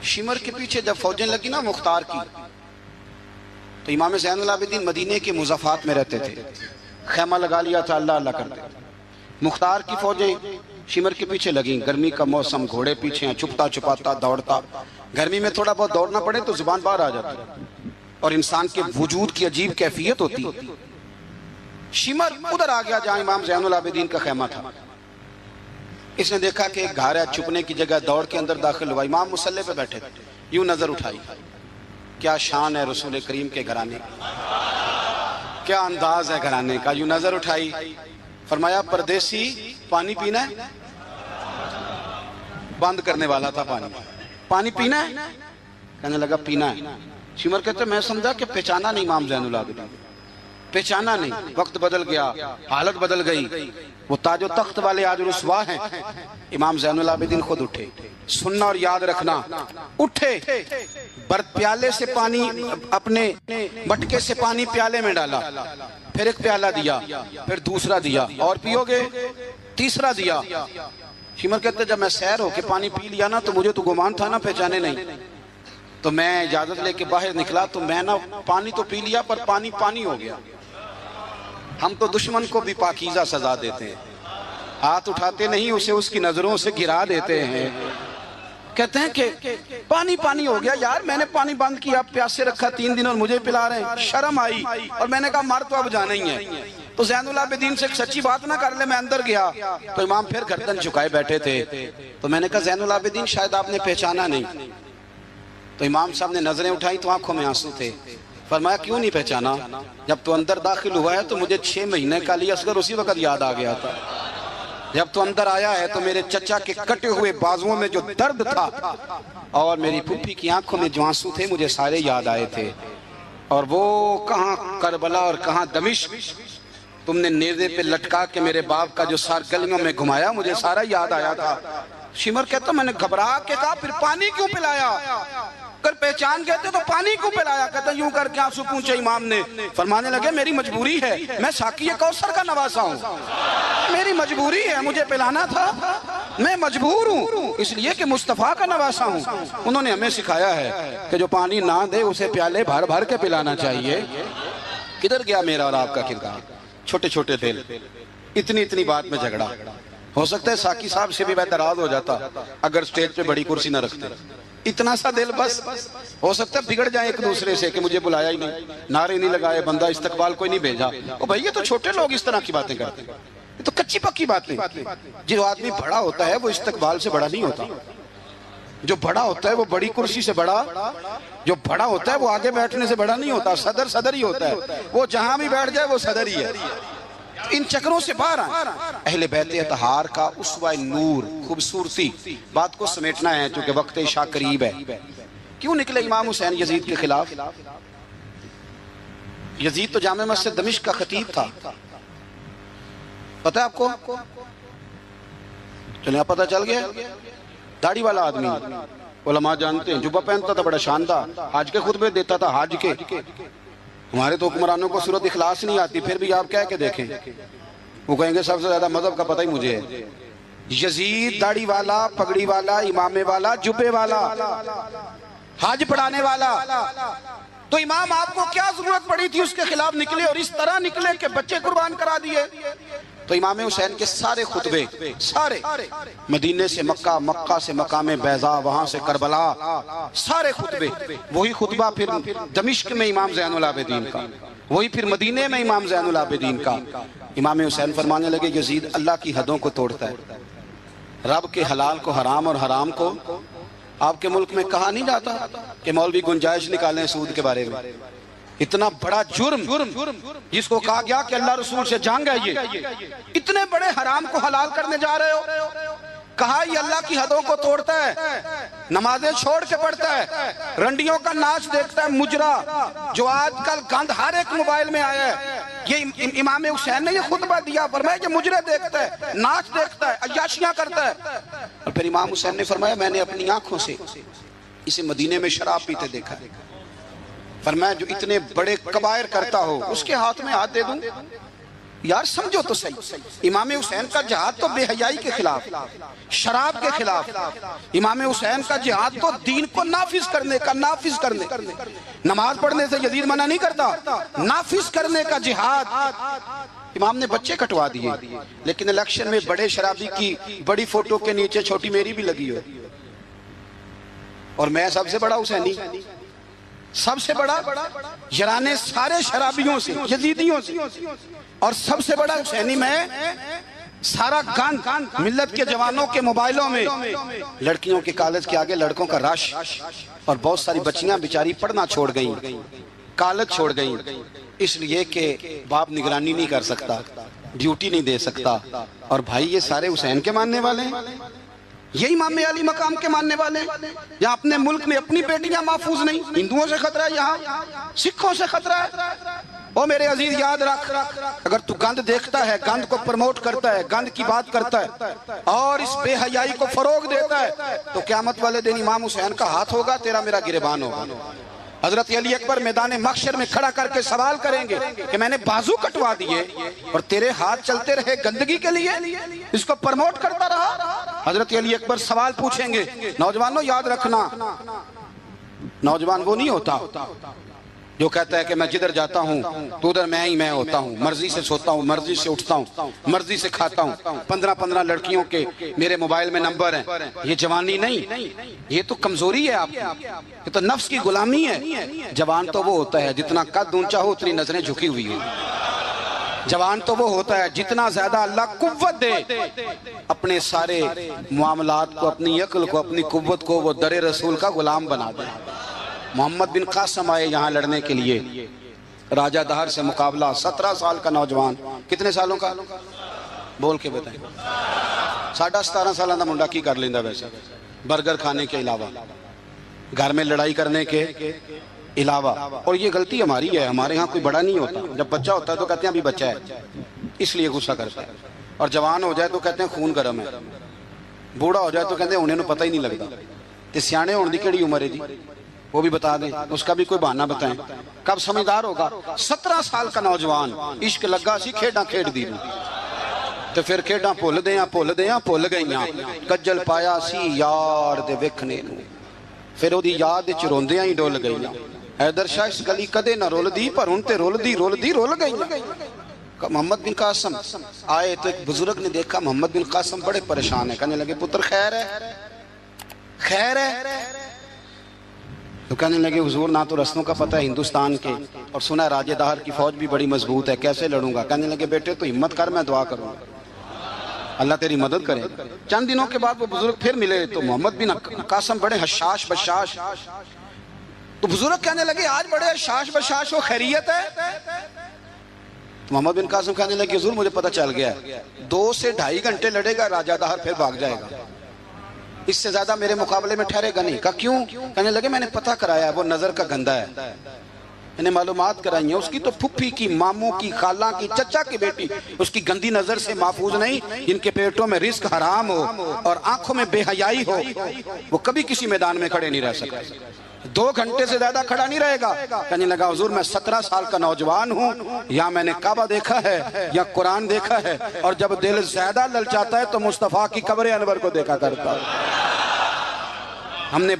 شمر کے پیچھے جب فوجیں لگی نا مختار کی، تو امام زین العابدین مدینے کے مضافات میں رہتے تھے، خیمہ لگا لیا تھا، اللہ اللہ کرتے۔ مختار کی فوجیں شمر کے پیچھے لگیں، گرمی کا موسم، گھوڑے پیچھے ہیں، چھپتا چھپاتا دوڑتا، گرمی میں تھوڑا بہت دوڑنا پڑے تو زبان باہر آ جاتی، اور انسان کے وجود کی عجیب کیفیت ہوتی۔ شمر ادھر آ گیا جہاں امام زین العابدین کا خیمہ تھا، اس نے دیکھا کہ ایک گھر ہے، چھپنے کی جگہ، دوڑ کے اندر داخل ہوا، امام مصلی پہ بیٹھے تھے، یوں نظر اٹھائی، کیا شان ہے رسول کریم کے گھرانے، کیا انداز ہے گھرانے کا، یوں نظر اٹھائی، فرمایا پردیسی پانی پینا ہے؟ بند کرنے والا تھا پانی پینا ہے؟ کہنے لگا پینا ہے۔ شمر کہتے میں سمجھا کہ پہچانا نہیں امام زین العابدین، پہچانا نہیں، وقت بدل گیا، حالت بدل گئی، وہ تاج و تخت والے آج رسوا ہیں۔ امام زین العابدین خود اٹھے، سننا اور یاد رکھنا، اٹھے، پیالے سے پانی، اپنے مٹکے سے پانی پیالے میں ڈالا، پھر ایک پیالہ دیا، پھر دوسرا دیا، اور پیو گے؟ تیسرا دیا۔ شمر کہتے جب میں سیر ہو کے پانی پی لیا نا تو مجھے تو گمان تھا نا پہچانے نہیں، تو میں اجازت لے کے باہر نکلا تو میں نا پانی تو پی لیا پر پانی پانی ہو گیا۔ ہم تو دشمن کو بھی پاکیزہ سزا دیتے ہیں، ہاتھ اٹھاتے نہیں، اسے اس کی نظروں سے گرا دیتے ہیں۔ کہتے ہیں کہ پانی پانی ہو گیا، یار میں نے پانی بند کیا، پیاسے رکھا 3 دن اور مجھے پلا رہے ہیں، شرم آئی، اور میں نے کہا مر تو اب جانا ہی ہے، تو زین العابدین سے ایک سچی بات نہ کر لے۔ میں اندر گیا تو امام پھر گردن جھکائے بیٹھے تھے، تو میں نے کہا زین العابدین شاید آپ نے پہچانا نہیں، تو امام صاحب نے نظریں اٹھائی تو آنکھوں میں آنسو تھے۔ فرمایا کیوں نہیں پہچانا؟ جب تو اندر داخل ہوا ہے تو مجھے 6 مہینے کا علی اصغر اسی وقت یاد آ گیا تھا، جب تو اندر آیا ہے تو میرے چچا کے کٹے ہوئے بازوؤں میں جو درد تھا اور میری پھوپھی کی آنکھوں میں جو آنسو تھے مجھے سارے یاد آئے تھے، اور وہ کہاں کربلا اور کہاں دمشق تم نے نیزے پہ لٹکا کے میرے باپ کا جو سار گلیوں میں گھمایا مجھے سارا یاد آیا تھا۔ شمر کہتا میں نے گھبرا کے کہا پھر پانی کیوں پلایا؟ اگر پہچان گئے تھے تو پانی کیوں پلایا؟ کہتا یوں کر کے آنسو پوچھے امام نے، فرمانے لگے میری مجبوری ہے، میں ساقی کوثر کا نواسا ہوں، میری مجبوری ہے، مجھے پلانا تھا، میں مجبور ہوں، اس لیے کہ مصطفیٰ کا نواسا ہوں۔ انہوں نے ہمیں سکھایا ہے کہ جو پانی نہ دے اسے پیالے بھر بھر کے پلانا چاہیے۔ کدھر گیا میرا اور آپ کا کردار؟ چھوٹے چھوٹے دل، اتنی اتنی بات میں جھگڑا۔ ہو سکتا ہے ساقی صاحب سے بھی میں ناراض ہو جاتا اگر سٹیج پہ بڑی کرسی نہ رکھتے، اتنا سا دل بس، ہو سکتا ہے بگڑ جائیں ایک دوسرے سے کہ مجھے بلایا ہی نہیں، نعرے نہیں لگائے، بندہ استقبال کوئی نہیں بھیجا۔ او بھائی یہ تو چھوٹے لوگ اس طرح کی باتیں کرتے ہیں، یہ تو کچی پکی باتیں۔ جو آدمی بڑا ہوتا ہے وہ استقبال سے بڑا نہیں ہوتا، جو بڑا ہوتا ہے وہ بڑی کرسی سے بڑا، جو بڑا ہوتا ہے وہ آگے بیٹھنے سے بڑا نہیں ہوتا، صدر صدر ہی ہوتا ہے، وہ جہاں بھی بیٹھ جائے وہ صدر ہی ہے۔ ان چکروں سے باہر آئیں، اہل بیت اطہار کا اسوہ نور، خوبصورتی، بات کو سمیٹنا ہے چونکہ وقت عشاء قریب ہے۔ کیوں نکلے امام حسین یزید کے خلاف؟ یزید تو جامع مسجد دمشق کا خطیب تھا، پتہ ہے آپ کو؟ چلیں آپ پتہ چل گیا، داڑھی والا آدمی، علماء جانتے ہیں، جبہ پہنتا تھا بڑا شاندار، حج کے خطبے دیتا تھا، حج کے۔ ہمارے تو حکمرانوں کو سورۃ اخلاص نہیں آتی، پھر بھی آپ کہہ کے دیکھیں، وہ کہیں گے سب سے زیادہ مذہب کا پتہ ہی مجھے ہے۔ یزید داڑھی والا، پگڑی والا، امامے والا، جبے والا، حج پڑھانے والا، تو امام آپ کو کیا ضرورت پڑی تھی اس کے خلاف نکلے، اور اس طرح نکلے کہ بچے قربان کرا دیے۔ تو امام حسین کے سارے خطبے، سارے مدینے سے مکہ، مکہ سے مقام بیضاء، وہاں سے کربلا، سارے خطبے، وہی خطبہ پھر دمشق میں امام زین العابدین کا، وہی پھر مدینے میں امام زین العابدین کا۔ امام حسین فرمانے لگے یزید اللہ کی حدوں کو توڑتا ہے، رب کے حلال کو حرام اور حرام کو، آپ کے ملک میں کہا نہیں جاتا کہ مولوی گنجائش نکالیں سود کے بارے میں؟ اتنا بڑا جرم جس کو کہا گیا کہ اللہ رسول سے جنگ ہے، یہ اتنے بڑے حرام کو حلال کرنے جا رہے ہو، کہا یہ اللہ کی حدوں کو توڑتا ہے، نمازیں چھوڑ کے پڑھتا ہے، رنڈیوں کا ناچ دیکھتا ہے، مجرا جو آج کل گند ہر ایک موبائل میں آیا ہے، یہ امام حسین نے یہ خطبہ دیا، فرمایا کہ مجرے دیکھتا ہے، ناچ دیکھتا ہے، عیاشیاں کرتا ہے۔ اور پھر امام حسین نے فرمایا میں نے اپنی آنکھوں سے اسے مدینے میں شراب پیتے دیکھا، فرمایا جو اتنے بڑے کبائر کرتا ہو اس کے ہاتھ میں ہاتھ دے دوں؟ یار سمجھو تو صحیح، امام حسین کا جہاد تو بے حیائی کے خلاف، شراب کے خلاف، امام حسین کا جہاد تو دین کو نافذ کرنے کا، نماز پڑھنے سے یزید منع نہیں کرتا، نافذ کرنے کا جہاد۔ امام نے بچے کٹوا دیے، لیکن الیکشن میں بڑے شرابی کی بڑی فوٹو کے نیچے چھوٹی میری بھی لگی ہو، اور میں سب سے بڑا حسینی، سب سے بڑا یرانے سارے شرابیوں سے، یزیدیوں سے، اور سب سے بڑا حسینی میں، سارا گند ملت کے جوانوں کے موبائلوں میں، لڑکیوں کے کالج کے آگے لڑکوں کا رش، اور بہت ساری بچیاں بیچاری پڑھنا چھوڑ گئیں، کالج چھوڑ گئیں، اس لیے کہ باپ نگرانی نہیں کر سکتا، ڈیوٹی نہیں دے سکتا۔ اور بھائی یہ سارے حسین کے ماننے والے ہیں، یہ امام علی مقام کے ماننے والے ہیں۔ یہاں اپنے ملک میں اپنی بیٹیاں محفوظ نہیں، ہندوؤں سے خطرہ ہے، یہاں سکھوں سے خطرہ ہے۔ او میرے عزیز یاد رکھ، اگر تو گند دیکھتا ہے، گند کو پروموٹ کرتا ہے، گند کی بات کرتا ہے اور اس بے حیائی کو فروغ دیتا ہے، تو قیامت والے دن امام حسین کا ہاتھ ہوگا، تیرا میرا گریبان ہوگا۔ حضرت علی اکبر میدان محشر میں کھڑا کر کے سوال کریں گے کہ میں نے بازو کٹوا دیے اور تیرے ہاتھ چلتے رہے گندگی کے لیے، اس کو پرموٹ کرتا رہا۔ حضرت علی اکبر سوال پوچھیں گے، نوجوانوں یاد رکھنا، نوجوان وہ نہیں ہوتا جو کہتا ہے کہ میں جدھر جاتا ہوں تو ادھر میں ہی میں ہوتا ہوں، مرضی سے سوتا ہوں، مرضی سے اٹھتا ہوں، مرضی سے کھاتا ہوں، 15 لڑکیوں کے میرے موبائل میں نمبر ہیں۔ یہ جوانی نہیں، یہ تو کمزوری ہے آپ کی، یہ تو نفس کی غلامی ہے۔ جوان تو وہ ہوتا ہے جتنا قد اونچا ہو اتنی نظریں جھکی ہوئی ہیں، جوان تو وہ ہوتا ہے جتنا زیادہ اللہ قوت دے، اپنے سارے معاملات کو، اپنی عقل کو، اپنی قوت کو وہ در رسول کا غلام بنا دے۔ محمد بن قاسم آئے یہاں لڑنے کے لیے، راجہ دہر سے مقابلہ، 17 سال کا نوجوان، کتنے سالوں کا بول کے بتائیں؟ 17.5 سالہ دا منڈا کی کر لیندہ ویسے، برگر کھانے کے علاوہ، گھر میں لڑائی کرنے کے علاوہ۔ اور یہ غلطی ہماری ہے، ہمارے ہاں کوئی بڑا نہیں ہوتا، جب بچہ ہوتا ہے تو کہتے ہیں ابھی بچہ ہے، اس لیے غصہ کرتا ہے، اور جوان ہو جائے تو کہتے ہیں خون گرم ہے، بوڑھا ہو جائے تو کہتے ہیں انہیں پتہ ہی نہیں لگتا۔ تے سیانے ہونے دی کیڑی عمر ہے جی، وہ بھی بتا دیں، اس کا بھی کوئی بہانہ بتائیں، کب سمجھدار ہوگا؟ 17 سال کا نوجوان، عشق لگا سی کھیڑاں کھیڑ دی، تو پھر کھیڑاں پھول گئیاں، کجل پایا سی یار دے ویکھنے نوں، پھر وہ دی یاد وچ روندیاں ہی ڈول گئیاں، حیدر شاہ اس گلی کدے نہ رول دی، پر ان تے رول گئیاں۔ محمد بن قاسم آئے تو ایک بزرگ نے دیکھا محمد بن قاسم بڑے پریشان ہیں، کہنے لگے پتر خیر ہے، تو کہنے لگے حضور نہ تو رستوں کا پتہ ہے ہندوستان کے، اور سنا ہے راجہ دہر کی فوج بھی بڑی مضبوط ہے، کیسے لڑوں گا؟ کہنے لگے بیٹے تو ہمت کر، میں دعا کروں گا، اللہ تیری مدد کرے۔ چند دنوں کے بعد وہ بزرگ پھر ملے تو محمد بن قاسم بڑے حشاش بشاش، تو بزرگ کہنے لگے آج بڑے حشاش بشاش ہو، خیریت ہے؟ تو محمد بن قاسم کہنے لگے حضور مجھے پتہ چل گیا ہے، 2 سے 2.5 گھنٹے لڑے گا راجہ دہر پھر بھاگ جائے گا، اس سے زیادہ میرے مقابلے میں ٹھہرے گا نہیں۔ کہا کیوں؟ کہنے لگے میں نے پتہ کرایا ہے وہ نظر کا گندہ ہے، میں نے معلومات کرائی ہیں، اس کی تو پھپھی کی، ماموں کی، خالہ کی، چچا کی بیٹی اس کی گندی نظر سے محفوظ نہیں، جن کے پیٹوں میں رزق حرام ہو اور آنکھوں میں بے حیائی ہو، وہ کبھی کسی میدان میں کھڑے نہیں رہ سکتے، 2 گھنٹے سے زیادہ کھڑا نہیں رہے گا۔ کہنے لگا حضور میں 17 سال کا نوجوان ہوں، یا میں نے کعبہ دیکھا ہے یا قرآن دیکھا ہے، اور جب دل زیادہ للچاتا ہے تو مصطفیٰ کی قبر انور کو دیکھا کرتا ہوں۔ ہم نے